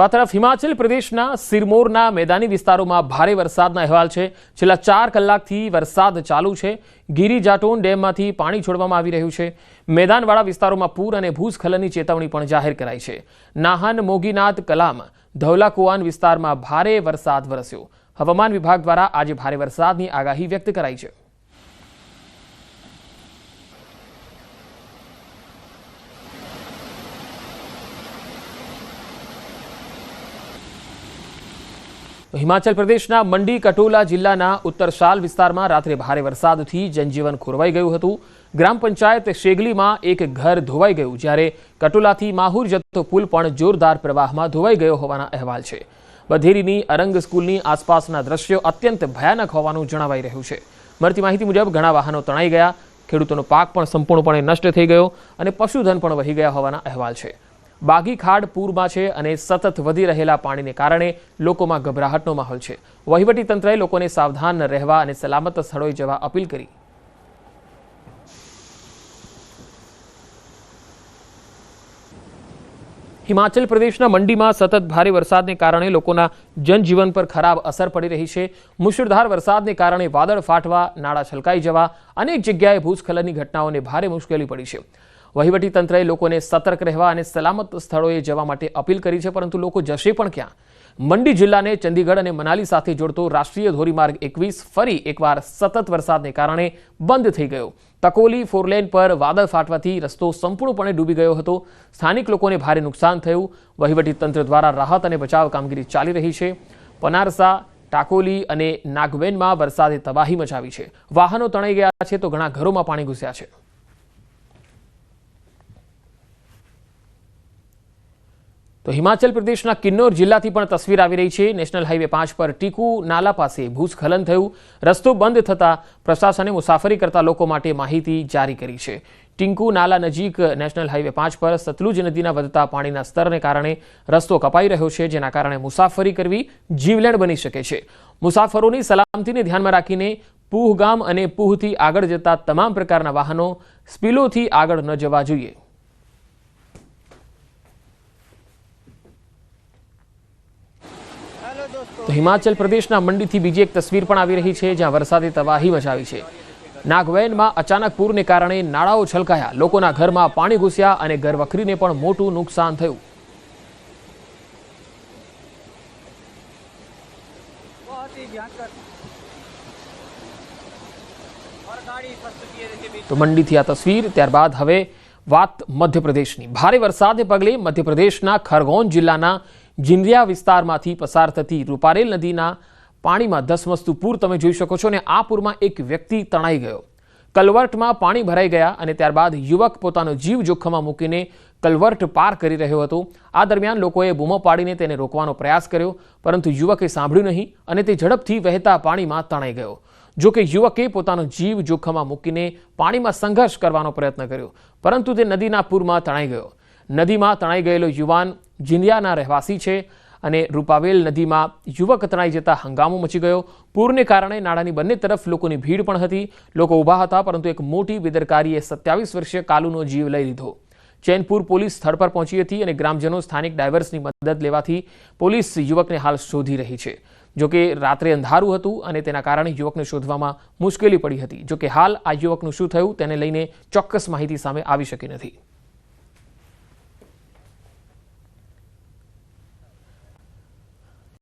તો આ તરફ હિમાચલ પ્રદેશના સિરમૌરના મેદાની વિસ્તારોમાં ભારે વરસાદના અહેવાલ છે। છેલ્લા 4 કલાકથી વરસાદ ચાલુ છે। ગીરી જાટોન ડેમમાંથી પાણી છોડવામાં આવી રહ્યું છે। મેદાનવાળા વિસ્તારોમાં પૂર અને ભૂસ્ખલનની ચેતવણી પણ જાહેર કરાઈ છે। નાહન, મોગીનાથ, કલામ, ધૌલાકુઆન વિસ્તારમાં ભારે વરસાદ વરસ્યો। હવામાન વિભાગ દ્વારા આજે ભારે વરસાદની આગાહી વ્યક્ત કરાઈ છે। हिमाचल प्रदेशना मंडी कटोला जिल्लाना उत्तरशाल विस्तारमां रात्रे भारे वरसादथी जनजीवन खोरवाई गयुं हतुं। ग्राम पंचायत शेगलीमां एक घर धोवाई गयुं, ज्यारे कटोलाथी माहुर जतो पुल पण जोरदार प्रवाहमां धोवाई गयो होवाना अहेवाल छे। बधेरीनी अरंग स्कूलनी आसपासना दृश्यो अत्यंत भयानक होवानुं जणावाई रह्युं छे। मळती माहिती मुजब घणा वाहनो तणाई गया, खेडूतोनो पाक पण संपूर्णपणे नष्ट थई गयो अने पशुधन पण वही गया होवाना अहेवाल छे। बागी खाड़ पूरमां छे अने सतत वधी रहेला पाणीने कारणे लोकोमां गभराहटनो माहोल छे। वहीवटी तंत्रए लोकोने सावधान रहेवा अने सलामत स्थळोए जवा अपील करी। हिमाचल प्रदेशना मंडीमां सतत भारे वरसादने कारणे लोकोना जनजीवन पर खराब असर पड़ी रही है। मुसळधार वरसादने कारणे वादळ फाटवा, नाळा छलकाई जवा, अनेक जग्याए भूस्खलननी घटनाओने भारे मुश्केली पड़ी है। वहीवटी तंत्रए लोकोने सतर्क रहवा अने सलामत स्थळोए जवा माटे अपील करी छे, परंतु लोको जशे पण क्यां? मंडी जिल्लाने चंडीगढ़ अने मनाली साथे जोड़तो राष्ट्रीय धोरीमार्ग 21 फरी एकवार सतत वरसादने कारणे बंध थई गयो। तकोली फोरलेन पर वादळ फाटवाथी रस्तो संपूर्णपणे डूबी गयो हतो। स्थानिक लोकोने भारे नुकसान थयुं। वहीवटी तंत्र द्वारा राहत अने बचाव कामगीरी चाली रही छे। पनारसा, टाकोली अने नागवेનમાં વરસાદે તબાહી મચાવી છે। વાહનો તણાઈ ગયા છે તો ઘણા ઘરોમાં પાણી ઘૂસ્યા છે। तो हिमाचल प्रदेशना किन्नौर जिल्लाथी पण तस्वीर आवी रही है। नेशनल हाईवे 5 पर टीकू नाला पासे भूस्खलन थयुं। रस्तो बंध थता प्रशासने मुसाफरी करता लोको माटे माहिती जारी करी है। टीकू नाला नजीक नेशनल हाईवे 5 पर सतलुज नदीना वधता पाणीना स्तरने कारणे रस्तो कपाई रह्यो छे, जेना कारणे मुसाफरी करवी जीवलेण बनी शके छे। मुसाफरोनी सलामतीने ध्यानमां राखीने पूह गाम अने पूहथी आगळ जता तमाम प्रकारना वाहनो स्पीलोथी आगळ न जवा जोईए। तो हिमाचल प्रदेशना मंडीथी बीजी एक तस्वीर पण आवी रही है, ज्यां वरसादे तबाही मचावी है। नागवेનમાં अचानक पूरने कारणे नाळाओ छलकाया, लोकोना घरमां पाणी घुस्या अने घरवखरीने पण मोटुं नुकसान थयुं। तो मंडीथी आ तस्वीर। त्यारबाद हवे वात मध्यप्रदेशनी। भारे वरसादने पगले मध्यप्रदेशना खरगोन जिल्लाना जिंद्रिया विस्तारमांथी पसार थती रूपारेल नदीना पाणीमां धसमसતું પૂર તમે જોઈ શકો છો અને આ પૂરમાં એક વ્યક્તિ તણાઈ ગયો। કલવર્ટમાં પાણી ભરાઈ ગયા અને ત્યારબાદ યુવક પોતાનો જીવ જોખમમાં મૂકીને કલવર્ટ પાર કરી રહ્યો હતો। આ દરમિયાન લોકોએ બૂમો પાડીને તેને રોકવાનો પ્રયાસ કર્યો, પરંતુ યુવકે સાંભળ્યું નહીં અને તે ઝડપથી વહેતા પાણીમાં તણાઈ ગયો। જો કે યુવકે પોતાનો જીવ જોખમમાં મૂકીને પાણીમાં સંઘર્ષ કરવાનો પ્રયત્ન કર્યો, પરંતુ તે નદીના પૂરમાં તણાઈ ગયો। નદીમાં તણાઈ ગયેલો યુવાન जिंदियाना રહેવાસી છે અને રૂપાવેલ નદીમાં યુવક તણાઈ જતા હંગામો મચી ગયો। પૂરને કારણે નાળાની બંને તરફ લોકોની ભીડ પણ હતી। લોકો ઊભા હતા, પરંતુ એક મોટી બેદરકારીએ 27 વર્ષીય કાલુનો જીવ લઈ લીધો। ચેનપુર પોલીસ સ્થળ પર પહોંચી હતી અને ગ્રામજનો સ્થાનિક ડાયવર્સની મદદ લેવાથી પોલીસ યુવકને હાલ શોધી રહી છે। જો કે રાત્રે અંધારું હતું અને તેના કારણે યુવકને શોધવામાં મુશ્કેલી પડી હતી। જો કે હાલ આ યુવકનું શું થયું તેને લઈને ચોક્કસ માહિતી સામે આવી શકી નથી।